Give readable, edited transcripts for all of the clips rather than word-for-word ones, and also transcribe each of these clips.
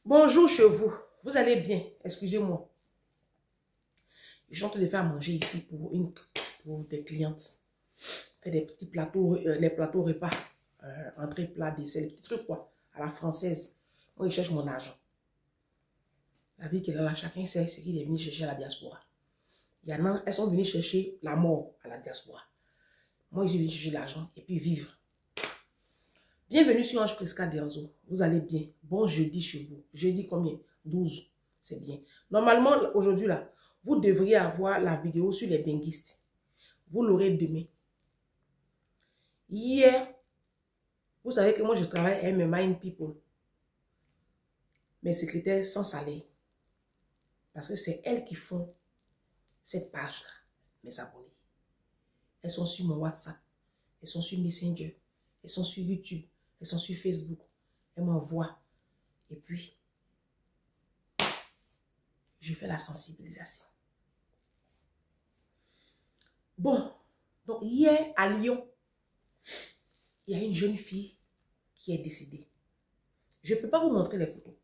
Bonjour chez vous. Vous allez bien? Excusez-moi. Je suis en train de faire manger ici pour des clientes. Faire des petits plateaux, les plateaux repas. Entrée, plat, dessert, les petits trucs quoi. À la française. Moi, je cherche mon argent. La vie qu'il a là, chacun sait ce qu'il est venu chercher à la diaspora. Il y en a, elles sont venues chercher la mort à la diaspora. Moi, j'ai venu chercher l'argent et puis vivre. Bienvenue sur Ange Prisca Derzo. Vous allez bien? Bon jeudi chez vous. Jeudi combien? 12. C'est bien. Normalement, aujourd'hui, là, vous devriez avoir la vidéo sur les benguistes. Vous l'aurez demain. Hier, vous savez que moi, je travaille à Mind People. Mes secrétaires sans salaire. Parce que c'est elles qui font cette page-là, mes abonnés. Elles sont sur mon WhatsApp. Elles sont sur Messenger. Elles sont sur YouTube. Elles sont sur Facebook. Elles m'envoient. Et puis, je fais la sensibilisation. Bon, donc hier à Lyon, il y a une jeune fille qui est décédée. Je ne peux pas vous montrer les photos.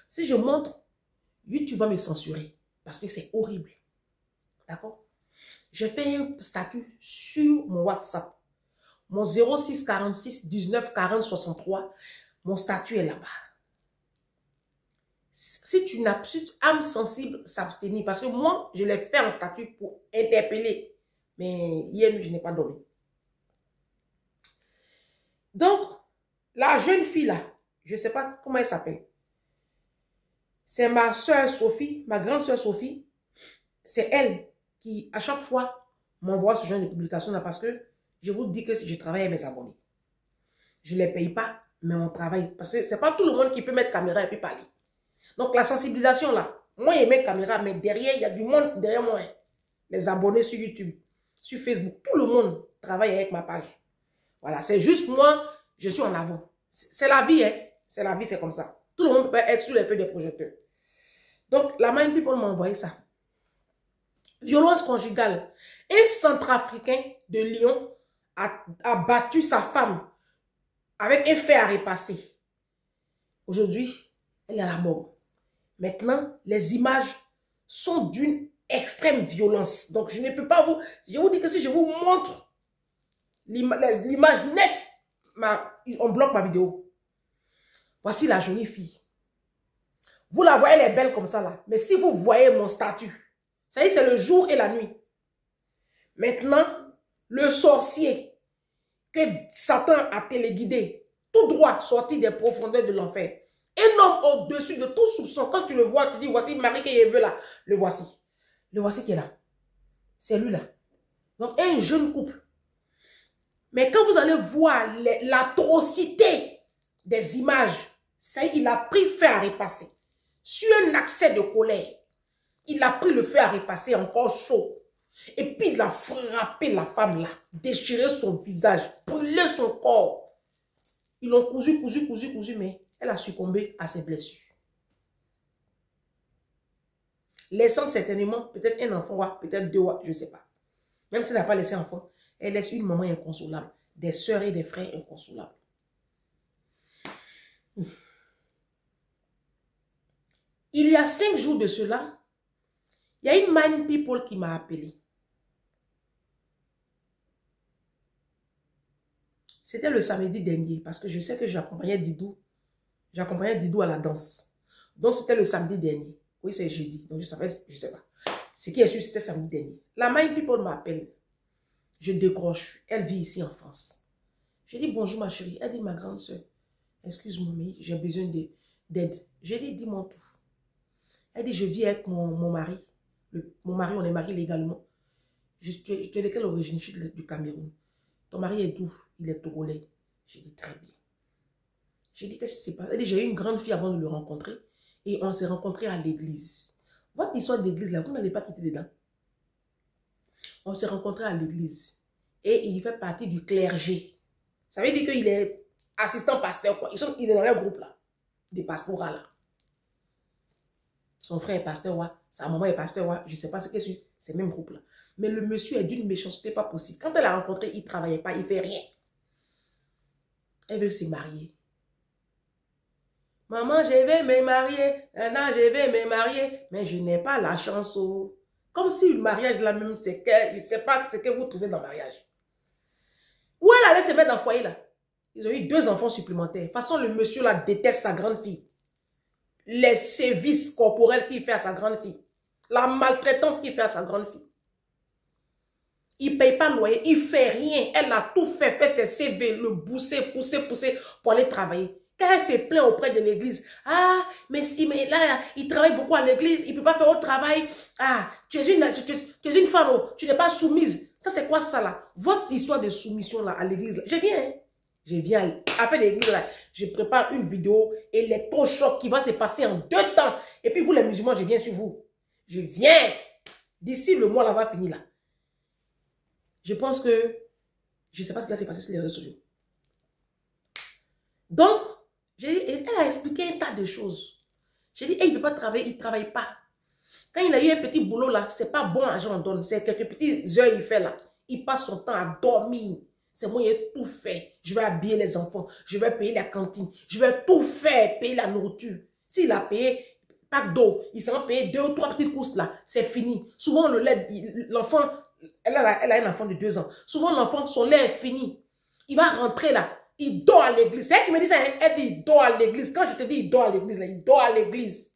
Si je montre, YouTube va me censurer parce que c'est horrible. D'accord? J'ai fait un statut sur mon WhatsApp. Mon 06 46 19 40 63, mon statut est là-bas. Si tu n'as plus âme sensible, s'abstenir. Parce que moi, je l'ai fait en statut pour interpeller. Mais hier, je n'ai pas dormi. Donc, la jeune fille là, je ne sais pas comment elle s'appelle. C'est ma soeur Sophie, ma grande soeur Sophie. C'est elle qui, à chaque fois, m'envoie ce genre de publication là parce que je vous dis que si je travaille avec mes abonnés, je ne les paye pas, mais on travaille. Parce que ce n'est pas tout le monde qui peut mettre caméra et puis parler. Donc, la sensibilisation là, moi, je mets caméra, mais derrière, il y a du monde derrière moi. Hein. Les abonnés sur YouTube, sur Facebook, tout le monde travaille avec ma page. Voilà, c'est juste moi, je suis en avant. C'est la vie, hein. C'est la vie, c'est comme ça. Tout le monde peut être sur les feux des projecteurs. Donc, la Mind People m'a envoyé ça. Violence conjugale. Un Centrafricain de Lyon a battu sa femme avec un fer à repasser. Aujourd'hui, elle est à la mort. Maintenant, les images sont d'une extrême violence. Donc, je ne peux pas vous... Je vous dis que si je vous montre l'image nette, on bloque ma vidéo. Voici la jolie fille. Vous la voyez, elle est belle comme ça là. Mais si vous voyez mon statut, ça y est, c'est le jour et la nuit. Maintenant, le sorcier que Satan a téléguidé, tout droit sorti des profondeurs de l'enfer. Un homme au-dessus de tout soupçon. Quand tu le vois, tu dis, voici Marie qui est là. Le voici. Le voici qui est là. C'est lui là. Donc, un jeune couple. Mais quand vous allez voir l'atrocité des images, ça y est, il a pris feu à repasser. Sur un accès de colère, il a pris le feu à repasser encore chaud. Et puis, il a frappé la femme là, déchiré son visage, brûlé son corps. Ils l'ont cousu, mais elle a succombé à ses blessures. Laissant certainement peut-être un enfant, peut-être deux, je ne sais pas. Même si elle n'a pas laissé enfant, elle laisse une maman inconsolable, des sœurs et des frères inconsolables. Il y a 5 jours de cela, il y a une Mind People qui m'a appelé. C'était le samedi dernier, parce que je sais que j'accompagnais Didou. J'accompagnais Didou à la danse. Donc, c'était le samedi dernier. Oui, c'est jeudi. Donc, je savais, je ne sais pas. Ce qui est sûr, c'était samedi dernier. La Mind People m'appelle. Je décroche. Elle vit ici en France. Je dis bonjour ma chérie. Elle dit ma grande soeur. Excuse-moi, mais j'ai besoin d'aide. Je lui dis dis-moi tout. Elle dit je vis avec mon mari. Mon mari, on est mariés légalement. Tu es de quelle origine? Je suis du Cameroun. Ton mari est d'où? Il est togolais. Je dis très bien. Je dis qu'est-ce qui s'est passé? Elle dit j'ai eu une grande fille avant de le rencontrer. Et on s'est rencontrés à l'église. Votre histoire d'église là, vous n'allez pas quitter dedans. On s'est rencontrés à l'église. Et il fait partie du clergé. Ça veut dire qu'il est assistant pasteur, quoi. Il est dans leur groupe là. Des pastorats là. Son frère est pasteur, ouais. Sa maman est pasteur, ouais. Je ne sais pas ce que c'est. C'est le même groupe là. Mais le monsieur est d'une méchanceté pas possible. Quand elle l'a rencontré, il ne travaillait pas, il ne fait rien. Elle veut se marier. Maman, je vais me marier. Non, je vais me marier. Mais je n'ai pas la chance. Oh. Comme si le mariage là même, c'est que, je ne sais pas ce que vous trouvez dans le mariage. Où elle allait se mettre dans le foyer là? Ils ont eu 2 enfants supplémentaires. De toute façon, le monsieur là déteste sa grande fille. Les sévices corporels qu'il fait à sa grande fille. La maltraitance qu'il fait à sa grande fille. Il ne paye pas le loyer, il ne fait rien. Elle a tout fait ses CV, le pousser pour aller travailler. Quand elle se plaint auprès de l'église, ah, mais là, il travaille beaucoup à l'église, il ne peut pas faire autre travail. Ah, tu es une femme, oh, tu n'es pas soumise. Ça, c'est quoi ça là? Votre histoire de soumission là à l'église, je viens, hein? Je viens, après l'église là, je prépare une vidéo électrochoc qui va se passer en 2 temps. Et puis vous les musulmans, je viens sur vous. Je viens. D'ici le mois là va finir là. Je pense que, je ne sais pas ce qui va se passer sur les réseaux sociaux. Donc, elle a expliqué un tas de choses. J'ai dit, il ne veut pas travailler, il ne travaille pas. Quand il a eu un petit boulot là, ce n'est pas bon argent on donne, c'est quelques petites heures il fait là. Il passe son temps à dormir. C'est moi, il a tout fait. Je vais habiller les enfants, je vais payer la cantine, je vais tout faire, payer la nourriture. S'il a payé pack d'eau, il s'en payer 2 ou 3 petites courses là, c'est fini. Souvent, le lait, l'enfant, elle a un enfant de 2 ans. Souvent, l'enfant, son lait est fini. Il va rentrer là. Il dort à l'église. C'est elle qui me dit ça. Elle dit il dort à l'église. Quand je te dis il dort à l'église, il dort à l'église.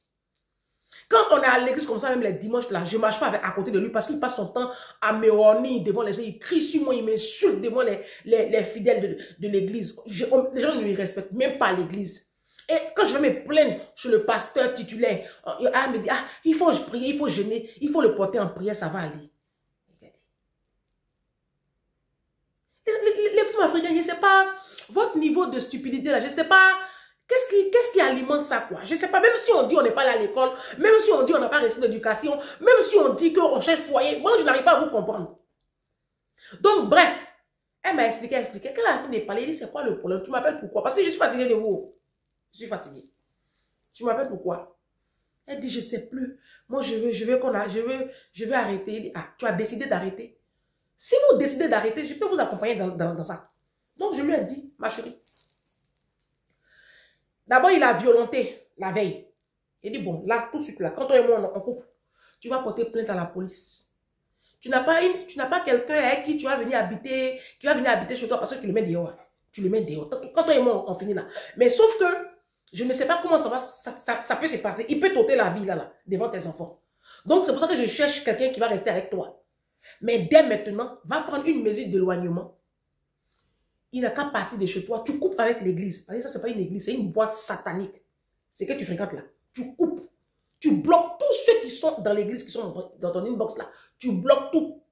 Quand on est à l'église comme ça, même les dimanches, là, je ne marche pas à côté de lui parce qu'il passe son temps à me hornir devant les gens. Il crie sur moi, il m'insulte devant les fidèles de l'église. Les gens ne lui respectent même pas à l'église. Et quand je vais me plaindre sur le pasteur titulaire, elle me dit, ah, il faut prier, il faut jeûner, il faut le porter en prière, ça va aller. Les femmes africaines, je ne sais pas, votre niveau de stupidité là, je ne sais pas, qu'est-ce qui alimente ça quoi? Je ne sais pas, même si on dit on n'est pas allé à l'école, même si on dit on n'a pas reçu d'éducation, même si on dit qu'on cherche foyer, moi je n'arrive pas à vous comprendre. Donc bref, elle m'a expliqué, quand elle a fini de parler, elle dit c'est quoi le problème? Tu m'appelles pourquoi? Parce que je suis fatiguée de vous. Je suis fatiguée. Tu m'appelles pourquoi? Elle dit je ne sais plus. Moi je veux arrêter. Elle dit, ah, tu as décidé d'arrêter? Si vous décidez d'arrêter, je peux vous accompagner dans ça. Donc, je lui ai dit, ma chérie. D'abord, il a violenté la veille. Il dit, bon, là, tout de suite, là, quand toi et moi, on coupe, tu vas porter plainte à la police. Tu n'as pas quelqu'un avec qui tu vas venir habiter, chez toi parce que tu le mets dehors. Tu le mets dehors. Quand toi et moi, on finit là. Mais sauf que, je ne sais pas comment ça peut se passer. Il peut t'ôter la vie, là, devant tes enfants. Donc, c'est pour ça que je cherche quelqu'un qui va rester avec toi. Mais dès maintenant, va prendre une mesure d'éloignement. Il n'a qu'à partir de chez toi. Tu coupes avec l'église. Parce que ça, ce n'est pas une église, c'est une boîte satanique. C'est que tu fréquentes là. Tu coupes. Tu bloques tous ceux qui sont dans l'église, qui sont dans ton inbox là. Tu bloques tout.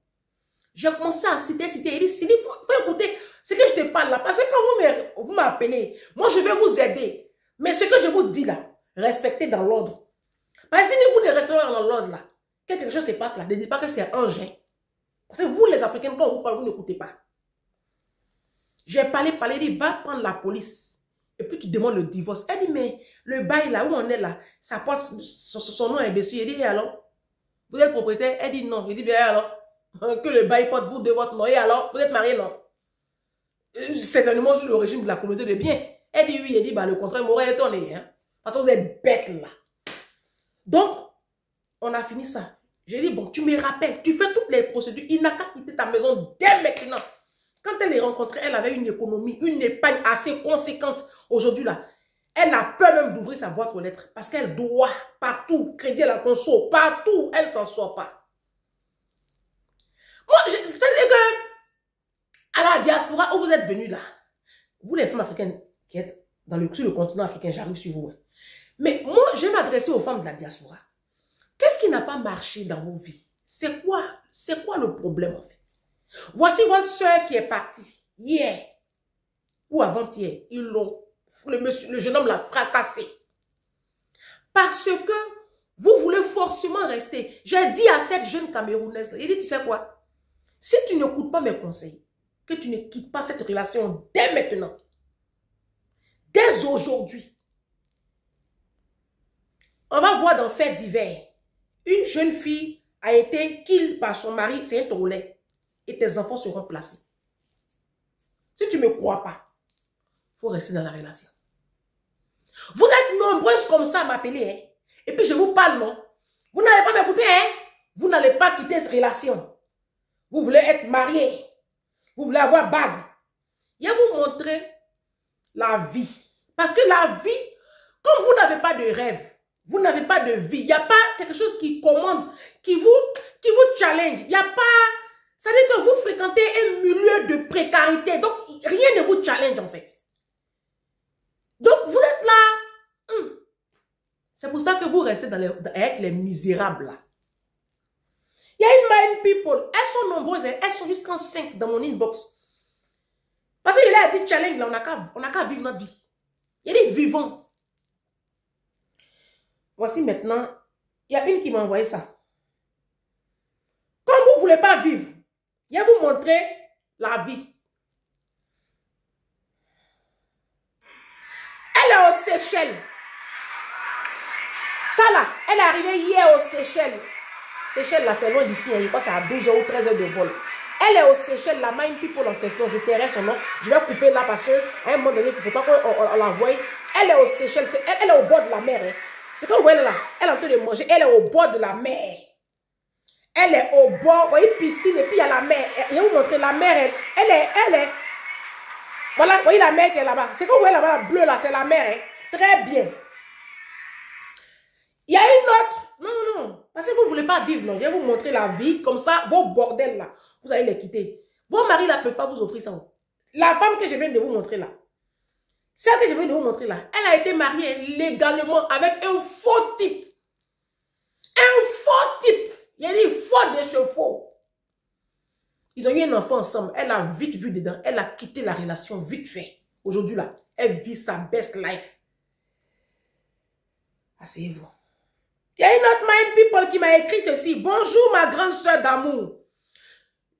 J'ai commencé à citer. Il dit, Sylvie, faut écouter ce que je te parle là. Parce que quand vous m'appelez, moi je vais vous aider. Mais ce que je vous dis là, respectez dans l'ordre. Parce que si vous ne respectez pas dans l'ordre là, quelque chose se passe là, ne dites pas que c'est un gêne. Parce que vous, les Africains, quand on vous parle, vous n'écoutez pas. J'ai parlé, il dit, va prendre la police. Et puis tu demandes le divorce. Elle dit, mais le bail là où on est là, ça porte son nom est dessus. Il dit, et alors? Vous êtes propriétaire? Elle dit, non. Il dit, bien alors? Que le bail porte vous de votre nom. Et alors? Vous êtes marié, non? Certainement sur le régime de la communauté de biens. Elle dit, oui. Elle dit, bah, le contraire m'aurait étonné. Hein? Parce que vous êtes bête là. Donc, on a fini ça. J'ai dit, bon, tu me rappelles, tu fais toutes les procédures. Il n'a qu'à quitter ta maison dès maintenant. Quand elle les rencontrait, elle avait une économie, une épargne assez conséquente. Aujourd'hui, là, elle a peur même d'ouvrir sa boîte aux lettres. Parce qu'elle doit partout, crédit à la conso, partout, elle ne s'en sort pas. Moi, c'est que, à la diaspora où vous êtes venus là, vous les femmes africaines qui êtes sur le continent africain, j'arrive sur vous. Mais moi, je vais m'adresser aux femmes de la diaspora. Qu'est-ce qui n'a pas marché dans vos vies? C'est quoi le problème en fait? Voici votre soeur qui est partie hier ou avant-hier. Le jeune homme l'a fracassé. Parce que vous voulez forcément rester. J'ai dit à cette jeune Camerounaise, il dit, tu sais quoi? Si tu n'écoutes pas mes conseils, que tu ne quittes pas cette relation dès maintenant, dès aujourd'hui, on va voir dans Faits divers. Une jeune fille a été killée par son mari, c'est un Togolais. Et tes enfants seront placés. Si tu ne me crois pas, il faut rester dans la relation. Vous êtes nombreuses comme ça à m'appeler. Hein. Et puis je vous parle, non? Vous n'allez pas m'écouter, hein? Vous n'allez pas quitter cette relation. Vous voulez être marié. Vous voulez avoir bague. Je vais vous montrer la vie. Parce que la vie, comme vous n'avez pas de rêve, vous n'avez pas de vie, il n'y a pas quelque chose qui commande, qui vous challenge. Il n'y a pas... Ça veut dire que vous fréquentez un milieu de précarité. Donc, rien ne vous challenge en fait. Donc, vous êtes là. C'est pour ça que vous restez avec les misérables là. Il y a une mind people. Elles sont nombreuses. Elles sont jusqu'en 5 dans mon inbox. Parce qu'il a dit challenge là, on n'a qu'à vivre notre vie. Il dit vivons. Voici maintenant, il y a une qui m'a envoyé ça. Comme vous ne voulez pas vivre, je vais vous montrer la vie. Elle est aux Seychelles. Ça là, elle est arrivée hier aux Seychelles. Seychelles là, c'est loin d'ici, hein, je pense que c'est à 12 h ou 13 h de vol. Elle est aux Seychelles, la Mind People en question, je tairai son nom. Je vais couper là parce qu'à un moment donné, il ne faut pas qu'on la voie. Elle est aux Seychelles, elle est au bord de la mer. Hein. C'est quand vous voyez là, elle est en train de manger, elle est au bord de la mer. Elle est au bord, vous voyez, piscine, et puis il y a la mer. Je vais vous montrer la mer, elle est. Voilà, vous voyez la mer qui est là-bas. C'est quand vous voyez là-bas, la bleue là, c'est la mer. Hein. Très bien. Il y a une autre. Non. Parce que vous ne voulez pas vivre, non. Je vais vous montrer la vie, comme ça, vos bordels là, vous allez les quitter. Vos maris là ne peuvent pas vous offrir ça. La femme que je viens de vous montrer là, celle que je viens de vous montrer là, elle a été mariée légalement avec un faux type. Un faux type. Il y a des faux de chevaux. Ils ont eu un enfant ensemble. Elle a vite vu dedans. Elle a quitté la relation vite fait. Aujourd'hui là, elle vit sa best life. Asseyez-vous. Il y a une autre Mind People qui m'a écrit ceci. Bonjour ma grande soeur d'amour.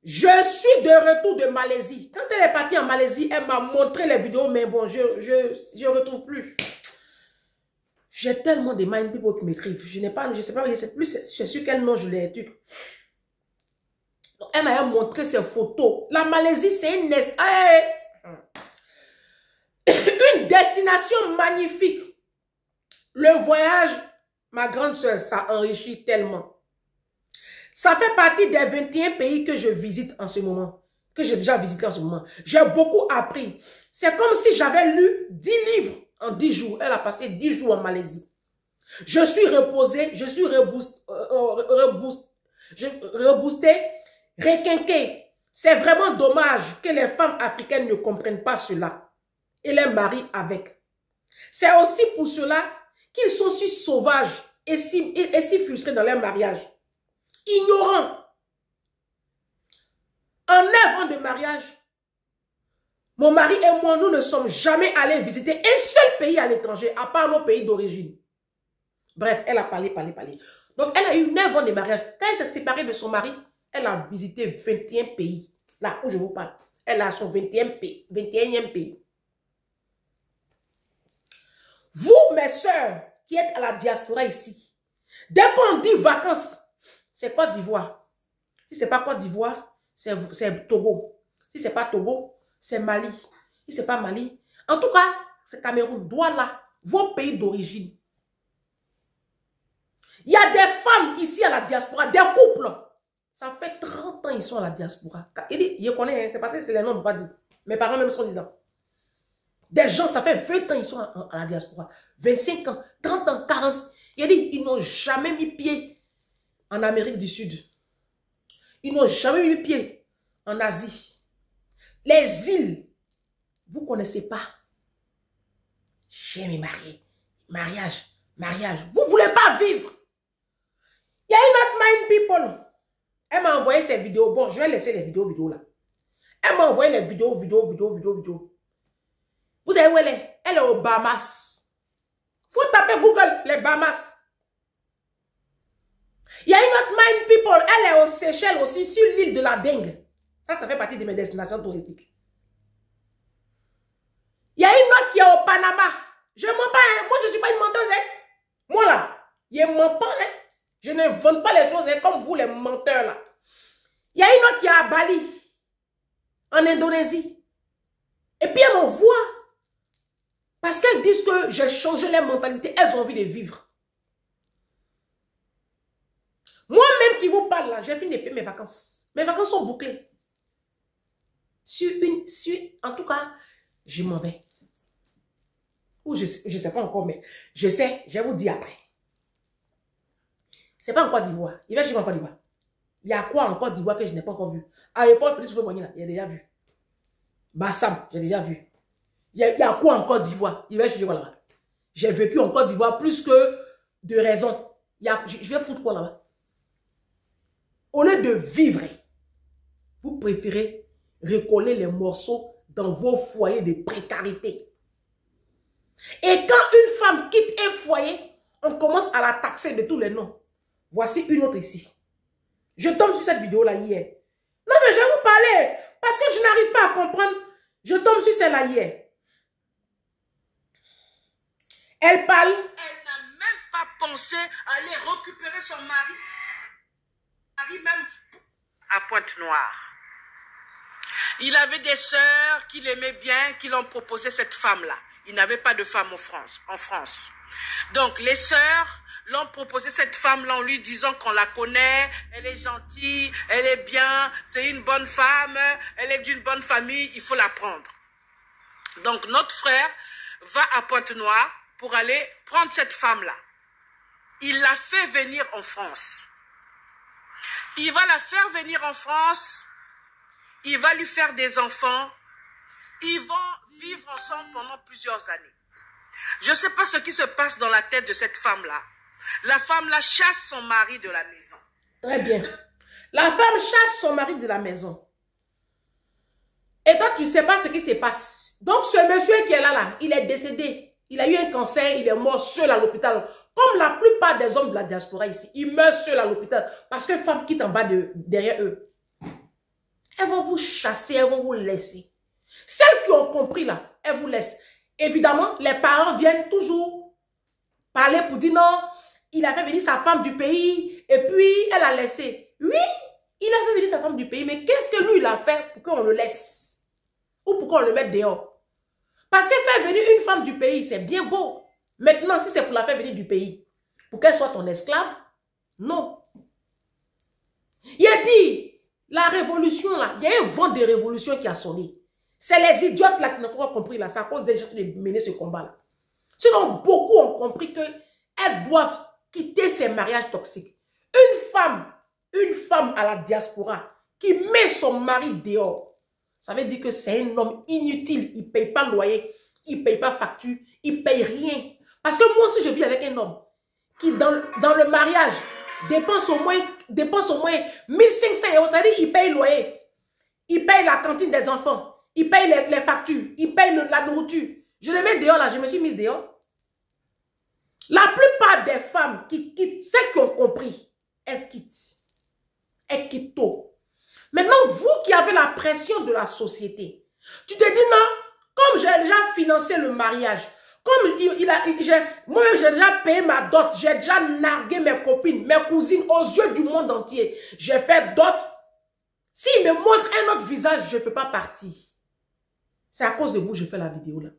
Je suis de retour de Malaisie. Quand elle est partie en Malaisie, elle m'a montré les vidéos, mais bon, je ne retrouve plus. J'ai tellement de Mind People qui m'écrivent. Je sais plus, c'est sur quel nom je l'ai étudié. Elle m'a montré ses photos. La Malaisie, c'est une destination magnifique. Le voyage, ma grande soeur, ça enrichit tellement. Ça fait partie des 21 pays que je visite en ce moment. Que j'ai déjà visité en ce moment. J'ai beaucoup appris. C'est comme si j'avais lu 10 livres en 10 jours. Elle a passé 10 jours en Malaisie. Je suis reposée, je suis reboostée, requinquée. C'est vraiment dommage que les femmes africaines ne comprennent pas cela. Et les marient avec. C'est aussi pour cela qu'ils sont si sauvages et si frustrés dans leur mariage. Ignorants. En 9 ans de mariage, mon mari et moi, nous ne sommes jamais allés visiter un seul pays à l'étranger, à part nos pays d'origine. Bref, elle a parlé. Donc, elle a eu 9 ans de mariage. Quand elle s'est séparée de son mari, elle a visité 21 pays. Là où je vous parle, elle a son 21e pays. Vous, mes sœurs, qui êtes à la diaspora ici, dès qu'on dit vacances, c'est Côte d'Ivoire. Si ce n'est pas Côte d'Ivoire, c'est Togo. Si ce n'est pas Togo, c'est Mali. Si ce n'est pas Mali, en tout cas, c'est Cameroun, Douala, vos pays d'origine. Il y a des femmes ici à la diaspora, des couples. Ça fait 30 ans ils sont à la diaspora. Il dit, je connais, c'est parce que c'est les noms de pas dit. Mes parents même sont dedans. Des gens, ça fait 20 ans ils sont à la diaspora. 25 ans, 30 ans, 40 ans. Il dit, ils n'ont jamais mis pied en Amérique du Sud. Ils n'ont jamais mis pied en Asie. Les îles, vous ne connaissez pas. J'aime marier. Mariage. Vous ne voulez pas vivre. Il y a une autre Mind People. Elle m'a envoyé ces vidéos. Bon, je vais laisser les vidéos là. Elle m'a envoyé les vidéos. Vous savez où elle est? Elle est aux Bahamas. Faut taper Google, les Bahamas. Il y a une autre Mind People. Elle est aux Seychelles aussi, sur l'île de la Dengue. Ça fait partie de mes destinations touristiques. Il y a une autre qui est au Panama. Je ne mens pas, hein. Moi, je ne suis pas une menteuse. Hein. Moi, là, je ne mens pas. Hein. Je ne vends pas les choses hein, comme vous, les menteurs, là. Il y a une autre qui est à Bali, en Indonésie. Et puis, elle m'envoie Parce qu'elles disent que j'ai changé leur mentalité. Elles ont envie de vivre. Moi-même qui vous parle là, j'ai fini de payer mes vacances. Mes vacances sont bouclées. En tout cas, je m'en vais. Ou je ne sais pas encore, mais je sais, je vais vous dire après. C'est pas en Côte d'Ivoire. Il va chez moi en Côte d'Ivoire. Il y a quoi en Côte d'Ivoire que je n'ai pas encore vu? Aéroport Félix Houphouët-Boigny là, il a déjà vu. Bassam, j'ai déjà vu. Il y a quoi en Côte d'Ivoire? Il va chez moi là-bas. J'ai vécu en Côte d'Ivoire plus que de raison. Je vais foutre quoi là-bas? Au lieu de vivre, vous préférez recoller les morceaux dans vos foyers de précarité. Et quand une femme quitte un foyer, on commence à la taxer de tous les noms. Voici une autre ici. Je tombe sur cette vidéo-là hier. Non, mais je vais vous parler. Parce que je n'arrive pas à comprendre. Je tombe sur celle-là hier. Elle parle. Elle n'a même pas pensé à aller récupérer son mari. Même à Pointe-Noire. Il avait des sœurs qui l'aimaient bien, qui l'ont proposé cette femme-là. Il n'avait pas de femme en France. Donc les sœurs l'ont proposé cette femme-là en lui disant qu'on la connaît, elle est gentille, elle est bien, c'est une bonne femme, elle est d'une bonne famille, il faut la prendre. Donc notre frère va à Pointe-Noire pour aller prendre cette femme-là. Il l'a fait venir en France. Il va la faire venir en France, il va lui faire des enfants, ils vont vivre ensemble pendant plusieurs années. Je ne sais pas ce qui se passe dans la tête de cette femme-là. La femme-là chasse son mari de la maison. Très bien. La femme chasse son mari de la maison. Et toi, tu ne sais pas ce qui se passe. Donc, ce monsieur qui est là, il est décédé. Il a eu un cancer, il est mort seul à l'hôpital. Comme la plupart des hommes de la diaspora ici, ils meurent seuls à l'hôpital. Parce que les femmes quittent en bas derrière eux. Elles vont vous chasser, elles vont vous laisser. Celles qui ont compris là, elles vous laissent. Évidemment, les parents viennent toujours parler pour dire non, il a fait venir sa femme du pays et puis elle a laissé. Oui, il a fait venir sa femme du pays, mais qu'est-ce que lui il a fait pour qu'on le laisse? Ou pour qu'on le mette dehors? Parce que faire venir une femme du pays, c'est bien beau. Maintenant, si c'est pour la faire venir du pays, pour qu'elle soit ton esclave, non. Il a dit, la révolution là, il y a un vent de révolution qui a sonné. C'est les idiotes là qui n'ont pas compris là, c'est à cause des gens qui ont mené ce combat là. Sinon, beaucoup ont compris qu'elles doivent quitter ces mariages toxiques. Une femme à la diaspora qui met son mari dehors, ça veut dire que c'est un homme inutile. Il ne paye pas loyer, il ne paye pas facture, il ne paye rien. Parce que moi aussi, je vis avec un homme qui, dans le mariage, dépense au moins 1500 €. C'est-à-dire il paye loyer, il paye la cantine des enfants, il paye les factures, il paye la nourriture. Je le mets dehors là, je me suis mise dehors. La plupart des femmes qui quittent, celles qui ont compris, elles quittent. Elles quittent tôt. Maintenant, vous qui avez la pression de la société, tu te dis non, comme j'ai déjà financé le mariage, comme moi-même j'ai déjà payé ma dot, j'ai déjà nargué mes copines, mes cousines aux yeux du monde entier, j'ai fait dot. S'il me montre un autre visage, je ne peux pas partir. C'est à cause de vous que je fais la vidéo là.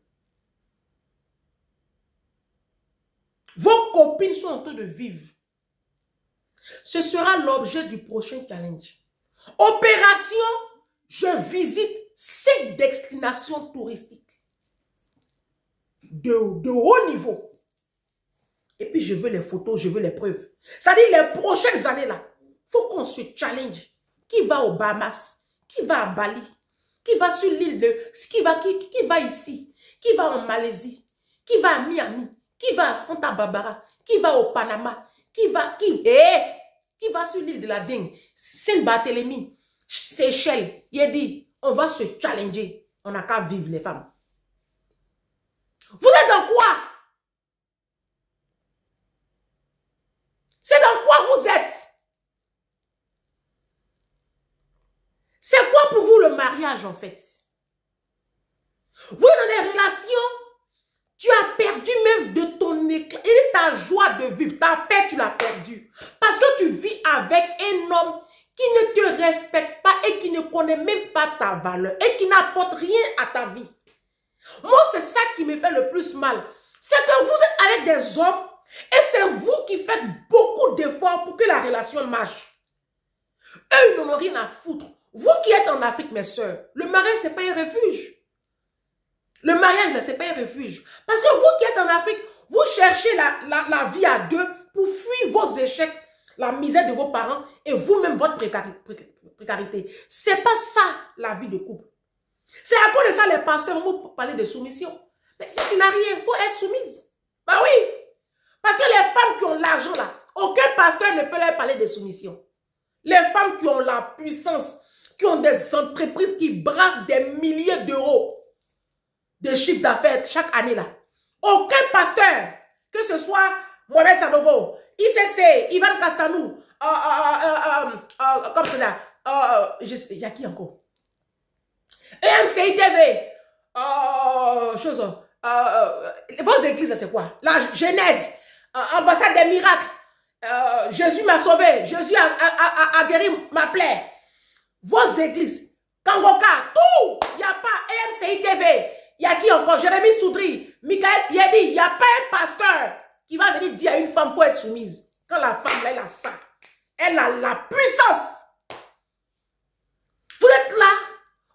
Vos copines sont en train de vivre. Ce sera l'objet du prochain challenge. Opération, je visite 5 destinations touristiques de haut niveau. Et puis je veux les photos, je veux les preuves. C'est-à-dire les prochaines années là, il faut qu'on se challenge. Qui va aux Bahamas? Qui va à Bali? Qui va sur l'île de... Qui va ici? Qui va en Malaisie? Qui va à Miami? Qui va à Santa Barbara? Qui va au Panama? Qui va sur l'île de la Dingue? Saint-Barthélemy, Seychelles. Il a dit, on va se challenger. On n'a qu'à vivre les femmes. Vous êtes dans quoi? C'est dans quoi vous êtes? C'est quoi pour vous le mariage en fait? Vous êtes dans des relations, tu as perdu même de ton éclat et de ta joie de vivre. Ta paix, tu l'as perdue. Parce que tu vis avec un homme qui ne te respecte pas et qui ne connaît même pas ta valeur et qui n'apporte rien à ta vie. Moi, c'est ça qui me fait le plus mal. C'est que vous êtes avec des hommes et c'est vous qui faites beaucoup d'efforts pour que la relation marche. Eux, ils n'en ont rien à foutre. Vous qui êtes en Afrique, mes soeurs, le mariage, ce n'est pas un refuge. Le mariage, ce n'est pas un refuge. Parce que vous qui êtes en Afrique, vous cherchez la vie à deux pour fuir vos échecs, la misère de vos parents et vous-même votre précarité. Ce n'est pas ça, la vie de couple. C'est à cause de ça, les pasteurs vont vous parler de soumission. Mais si tu n'as rien, il faut être soumise. Ben oui. Parce que les femmes qui ont l'argent là, aucun pasteur ne peut leur parler de soumission. Les femmes qui ont la puissance, qui ont des entreprises qui brassent des milliers d'euros de chiffre d'affaires chaque année là. Aucun pasteur, que ce soit Mohamed Sanogo, ICC, Ivan Castanou, comme cela, il y a qui encore? EMCI TV, vos églises, c'est quoi? La Genèse, ambassade des miracles, Jésus m'a sauvé, Jésus a guéri ma plaie. Vos églises, Kangoka, tout, il n'y a pas EMCI TV, il y a qui encore? Jérémy Soudry, Michael Yedi, il n'y a pas un pasteur qui va venir dire à une femme pour être soumise. Quand la femme, elle a ça, elle a la puissance. Vous êtes là,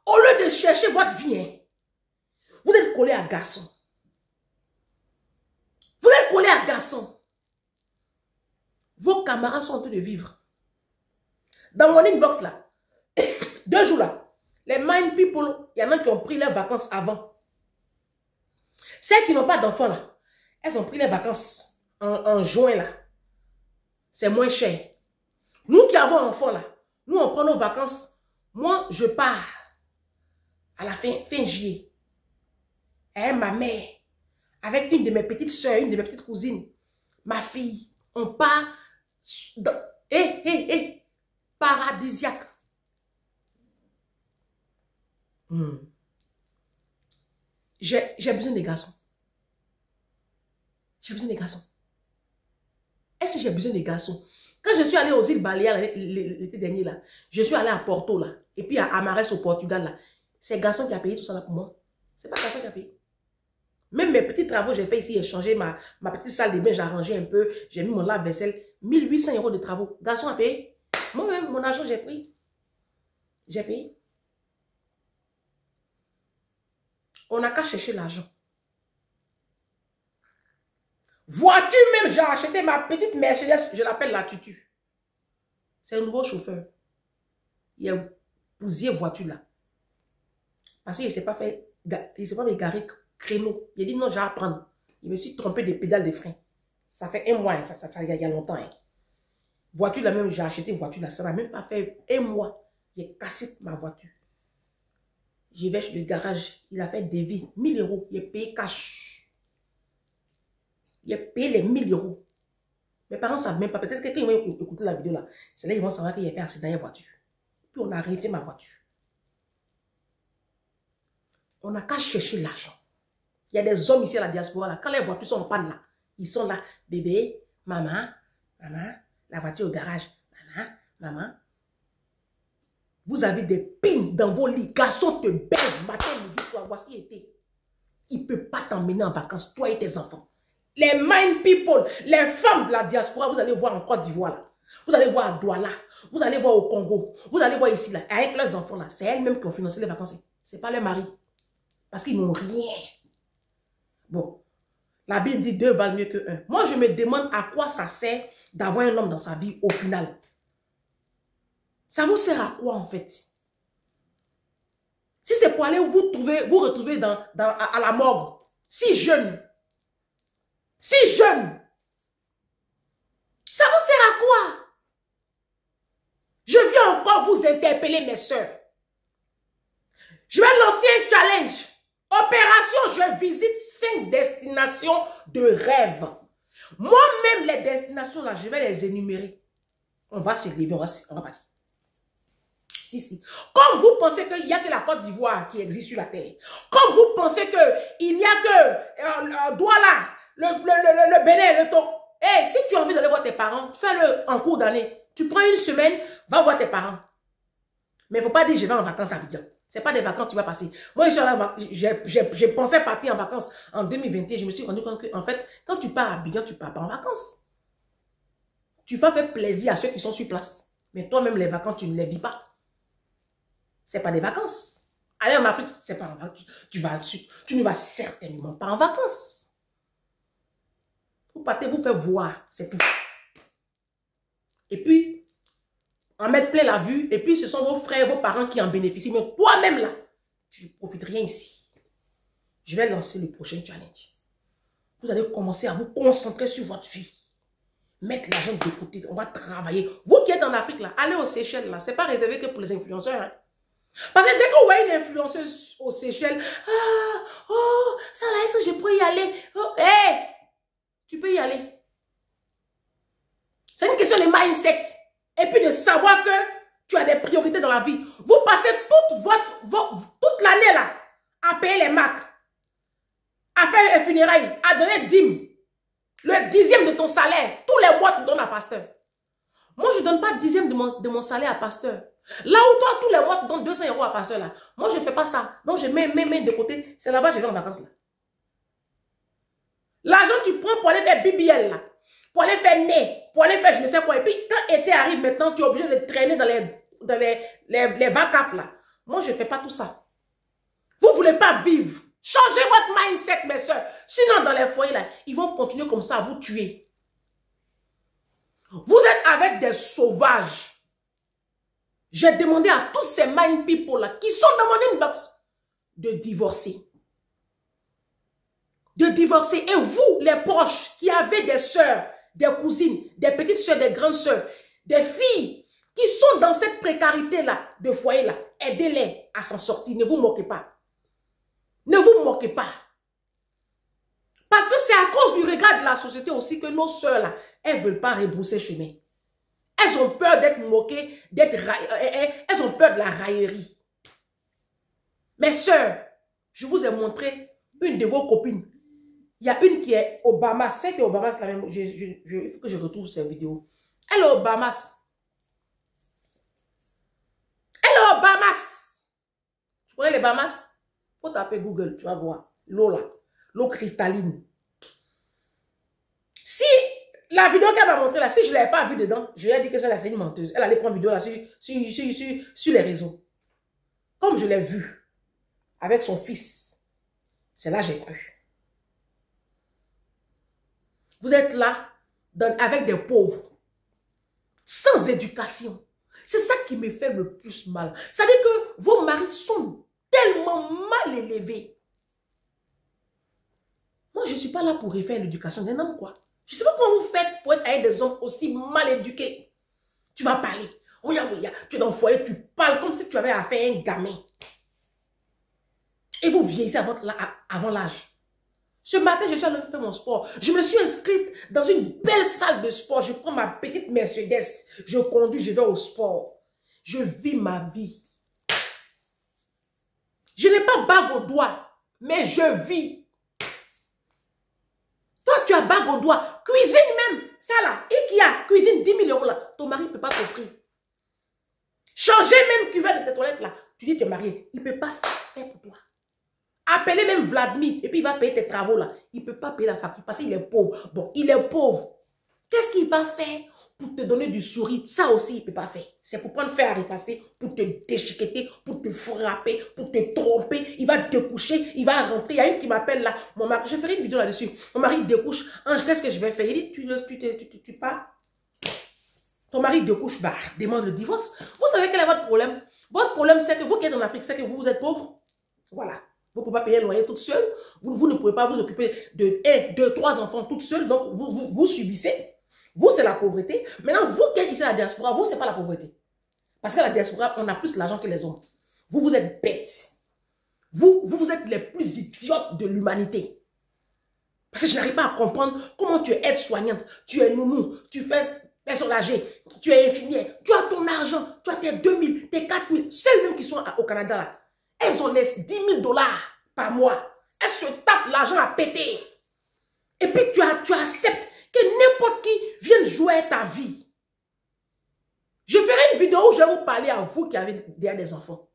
au lieu de chercher votre vie, hein, vous êtes collé à garçon. Vous êtes collé à garçon. Vos camarades sont en train de vivre. Dans mon inbox là, 2 jours là, les mind people, il y en a qui ont pris leurs vacances avant. Celles qui n'ont pas d'enfants là, elles ont pris les vacances en juin là. C'est moins cher. Nous qui avons enfants là, nous on prend nos vacances. Moi, je pars à la fin juillet. Et ma mère, avec une de mes petites soeurs, une de mes petites cousines, ma fille, on part dans, paradisiaque. J'ai besoin des garçons. J'ai besoin des garçons. Est-ce que j'ai besoin des garçons? Quand je suis allée aux îles Baléares l'été dernier, là, je suis allée à Porto, là, et puis à Amares au Portugal, là, c'est garçon qui a payé tout ça là pour moi. C'est pas garçon qui a payé. Même mes petits travaux, j'ai fait ici, j'ai changé ma petite salle de bain, j'ai arrangé un peu, j'ai mis mon lave-vaisselle, 1800 € de travaux. Garçon a payé. Moi-même, mon argent, j'ai pris. J'ai payé. On n'a qu'à chercher l'argent. Voiture même, j'ai acheté ma petite Mercedes, je l'appelle la Tutu. C'est un nouveau chauffeur. Il a bousillé voiture là. Parce qu'il ne s'est pas fait, garer créneau. Il a dit non, j'ai à prendre. Il me suis trompé des pédales de frein. Ça fait 1 mois, il y a longtemps. Hein. Voiture là même, j'ai acheté une voiture là, ça n'a même pas fait 1 mois. J'ai cassé ma voiture. J'y vais chez le garage, il a fait des vies, 1000 €. Il a payé cash. Il a payé les 1000 €. Mes parents ne savent même pas. Peut-être que quand ils vont écouter la vidéo là, c'est là qu'ils vont savoir qu'il a fait accident dans la voiture. Puis on a refait ma voiture. On n'a qu'à chercher l'argent. Il y a des hommes ici à la diaspora là. Quand les voitures sont en panne là, ils sont là. Bébé, maman, la voiture au garage. Maman. Vous avez des pins dans vos lits. Garçon te baise matin, midi, soir. Voici été. Il ne peut pas t'emmener en vacances, toi et tes enfants. Les mind people, les femmes de la diaspora, vous allez voir en Côte d'Ivoire là. Vous allez voir à Douala. Vous allez voir au Congo. Vous allez voir ici là. Avec leurs enfants là. C'est elles-mêmes qui ont financé les vacances. Ce n'est pas leur mari. Parce qu'ils n'ont rien. Bon. La Bible dit 2 valent mieux que 1. Moi, je me demande à quoi ça sert d'avoir un homme dans sa vie au final. Ça vous sert à quoi en fait? Si c'est pour aller vous retrouver à la morgue, si jeune. Si jeune. Ça vous sert à quoi? Je viens encore vous interpeller, mes soeurs. Je vais lancer un challenge. Opération, je visite 5 destinations de rêve. Moi-même, les destinations là, je vais les énumérer. On va se lever, on va partir. Si. Comme vous pensez qu'il n'y a que la Côte d'Ivoire qui existe sur la terre. Comme vous pensez qu'il n'y a que Douala, le Bénin, le Togo. Hey, si tu as envie d'aller voir tes parents, fais-le en cours d'année. Tu prends une semaine, va voir tes parents. Mais il ne faut pas dire je vais en vacances à Abidjan. C'est pas des vacances que tu vas passer. Moi, j'ai pensé partir en vacances en 2021. Je me suis rendu compte que, en fait, quand tu pars à Abidjan, tu pars pas en vacances. Tu vas faire plaisir à ceux qui sont sur place. Mais toi-même, les vacances, tu ne les vis pas. C'est pas des vacances. Aller en Afrique, c'est pas en vacances. Tu ne vas certainement pas en vacances. Vous partez vous faire voir, c'est tout. Et puis, en mettre plein la vue, et puis ce sont vos frères, vos parents qui en bénéficient. Mais toi-même là, tu ne profites rien ici. Je vais lancer le prochain challenge. Vous allez commencer à vous concentrer sur votre vie. Mettre l'argent de côté, on va travailler. Vous qui êtes en Afrique là, allez aux Seychelles là, c'est pas réservé que pour les influenceurs. Hein. Parce que dès que vous voyez une influenceuse aux Seychelles, ça là, est-ce que je peux y aller? Tu peux y aller. C'est une question de mindset. Et puis de savoir que tu as des priorités dans la vie. Vous passez toute l'année là à payer les marques, à faire les funérailles, à donner dîmes. Le 10e de ton salaire, tous les mois, tu donnes à pasteur. Moi, je ne donne pas 10e de mon salaire à pasteur. Là où toi, tous les mois, tu donnes 200 € à pasteur là. Moi, je ne fais pas ça. Donc, je mets mes mains de côté. C'est là-bas que je vais en vacances là. L'argent, tu prends pour aller faire BBL là. Pour aller faire nez. Pour aller faire je ne sais quoi. Et puis, quand été arrive maintenant, tu es obligé de traîner dans les vacances là. Moi, je ne fais pas tout ça. Vous ne voulez pas vivre. Changez votre mindset, mes soeurs. Sinon, dans les foyers, là, ils vont continuer comme ça à vous tuer. Vous êtes avec des sauvages. J'ai demandé à tous ces mind people là, qui sont dans mon inbox, de divorcer. De divorcer. Et vous, les proches, qui avez des soeurs, des cousines, des petites soeurs, des grandes soeurs, des filles, qui sont dans cette précarité-là, de foyer-là, aidez-les à s'en sortir. Ne vous moquez pas. Ne vous moquez pas. Parce que c'est à cause du regard de la société aussi que nos sœurs, là, elles ne veulent pas rebrousser chemin. Elles ont peur d'être moquées, elles ont peur de la raillerie. Mes sœurs, je vous ai montré une de vos copines. Il y a une qui est au Bahamas. C'est qu'au Bahamas, la même. Il faut que je retrouve cette vidéo. Elle est au Bahamas. Elle est au Bahamas. Tu connais les Bahamas? Faut taper Google, tu vas voir. L'eau là. L'eau cristalline. Si la vidéo qu'elle m'a montrée là, si je ne l'avais pas vue dedans, je lui ai dit que c'est une menteuse. Elle allait prendre vidéo là sur les réseaux. Comme je l'ai vue avec son fils, c'est là que j'ai cru. Vous êtes là avec des pauvres, sans éducation. C'est ça qui me fait le plus mal. Ça veut dire que vos maris sont tellement mal élevés. Moi, je ne suis pas là pour refaire l'éducation d'un homme, quoi. Je ne sais pas comment vous faites pour être avec des hommes aussi mal éduqués. Tu vas parler. Oya, tu es dans le foyer, tu parles comme si tu avais affaire à un gamin. Et vous vieillissez avant l'âge. Ce matin, je suis allée faire mon sport. Je me suis inscrite dans une belle salle de sport. Je prends ma petite Mercedes. Je conduis, je vais au sport. Je vis ma vie. Je n'ai pas bague au doigt, mais je vis. Toi, tu as bague au doigt. Cuisine même. Ça là, Ikea, cuisine 10 000 € là. Ton mari ne peut pas t'offrir. Changer même cuvert de tes toilettes là. Tu dis tu es marié. Il ne peut pas faire pour toi. Appelez même Vladimir et puis il va payer tes travaux là. Il ne peut pas payer la facture parce qu'il est pauvre. Bon, il est pauvre. Qu'est-ce qu'il va faire pour te donner du sourire? Ça aussi, il ne peut pas faire. C'est pour prendre fer à repasser, pour te déchiqueter, pour te frapper, pour te tromper. Il va te coucher, il va rentrer. Il y a une qui m'appelle là. Mon mari, je ferai une vidéo là-dessus. Mon mari découche. Ange, qu'est-ce que je vais faire? Il dit, tu pars. Ton mari découche, bah, demande le divorce. Vous savez quel est votre problème? Votre problème, c'est que vous qui êtes en Afrique, c'est que vous êtes pauvre. Voilà. Vous ne pouvez pas payer le loyer toute seule. Vous ne pouvez pas vous occuper de 1, 2, 3 enfants toute seule. Donc, vous subissez. Vous, c'est la pauvreté. Maintenant, vous qui êtes ici à la diaspora, vous, ce n'est pas la pauvreté. Parce qu'à la diaspora, on a plus d'argent que les hommes. Vous êtes bêtes. Vous êtes les plus idiotes de l'humanité. Parce que je n'arrive pas à comprendre comment tu es aide-soignante, tu es nounou, tu fais personne âgée, tu es infirmière, tu as ton argent, tu as tes 2 000, tes 4 000. Celles même qui sont au Canada, là, elles ont les 10 000 $ par mois. Elles se tapent l'argent à péter. Et puis tu acceptes que n'importe qui vienne jouer ta vie. Je ferai une vidéo où je vais vous parler à vous qui avez déjà des enfants.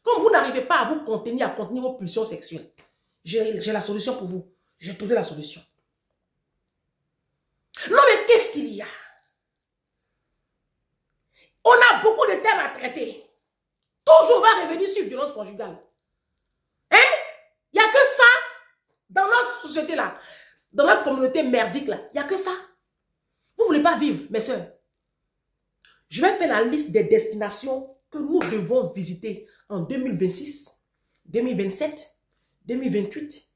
Comme vous n'arrivez pas à vous contenir, à contenir vos pulsions sexuelles, j'ai la solution pour vous. J'ai trouvé la solution. Non, mais qu'est-ce qu'il y a? On a beaucoup de thèmes à traiter. Toujours on va revenir sur violence conjugale. Hein? Il n'y a que ça dans notre société là. Dans notre communauté merdique là. Il n'y a que ça. Vous ne voulez pas vivre, mes soeurs. Je vais faire la liste des destinations que nous devons visiter en 2026, 2027, 2028,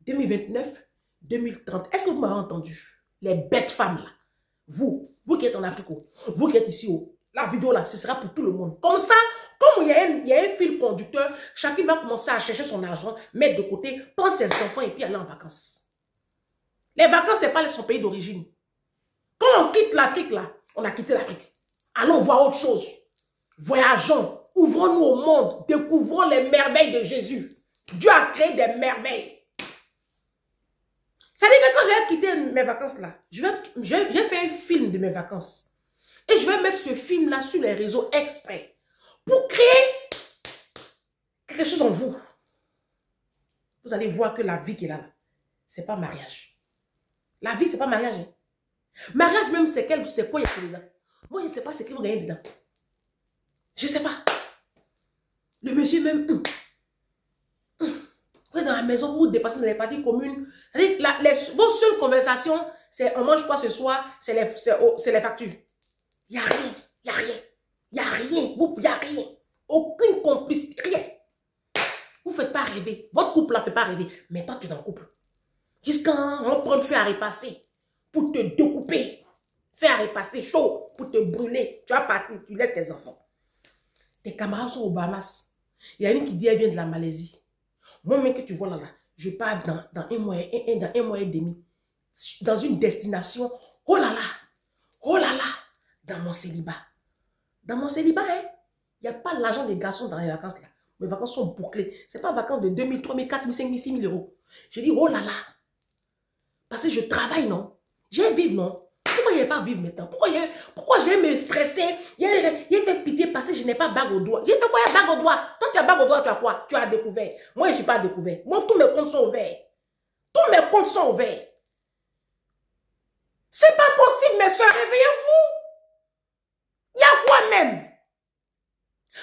2029, 2030. Est-ce que vous m'avez entendu? Les bêtes femmes là. Vous qui êtes en Afrique, vous qui êtes ici, la vidéo là, ce sera pour tout le monde. Comme ça, comme il y a un fil conducteur, chacun va commencer à chercher son argent, mettre de côté, prendre ses enfants et puis aller en vacances. Les vacances, ce n'est pas son pays d'origine. Quand on quitte l'Afrique là, on a quitté l'Afrique. Allons voir autre chose. Voyageons, ouvrons-nous au monde, découvrons les merveilles de Jésus. Dieu a créé des merveilles. Ça veut dire que quand j'ai quitté mes vacances là, j'ai fait un film de mes vacances. Et je vais mettre ce film là sur les réseaux exprès. Pour créer quelque chose en vous. Vous allez voir que la vie qui est là, c'est pas mariage. La vie, c'est pas mariage. Hein. Mariage même, c'est quoi il y a dedans. Moi, je ne sais pas ce que vous gagnez dedans. Je ne sais pas. Le monsieur même... Vous êtes dans la maison, vous dépassez dans les parties communes. Vos seules conversations, c'est on mange quoi ce soir, c'est les factures. Il n'y a rien. Il n'y a rien. Il n'y a rien. Il n'y a rien. Aucune complicité. Rien. Vous ne faites pas rêver. Votre couple ne fait pas rêver. Mais toi, tu es dans le couple. Jusqu'à on prend le feu à repasser pour te découper. Feu à repasser chaud pour te brûler. Tu vas partir, tu laisses tes enfants. Tes camarades sont aux Bahamas. Il y a une qui dit elle vient de la Malaisie. Moi, même que tu vois là, je pars dans un mois et demi. Dans une destination. Oh là là. Dans mon célibat. Dans mon célibat, hein. Il n'y a pas l'argent des garçons dans les vacances là. Mes vacances sont bouclées. Ce n'est pas vacances de 2 000, 3 000, 4 000, 5 000, 6 000 euros. Je dis, oh là là. Parce que je travaille, non? J'ai vivre, non? Pourquoi je n'ai pas vivre maintenant? Pourquoi j'ai me stressé? J'ai fait pitié parce que je n'ai pas bague au doigt. J'ai fait quoi, il y a bague au doigt? Toi, tu as bague au doigt, tu as quoi? Tu as découvert. Moi, je ne suis pas découvert. Moi, tous mes comptes sont ouverts. Tous mes comptes sont ouverts. C'est pas possible, mes soeurs. Réveillez-vous. Il y a quoi même?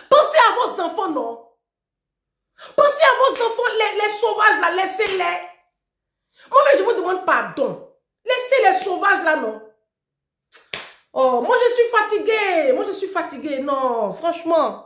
Pensez à vos enfants, non? Pensez à vos enfants, les sauvages là, laissez-les. Moi, mais je vous demande pardon. Laissez les sauvages là, non? Oh, moi je suis fatiguée. Non, franchement.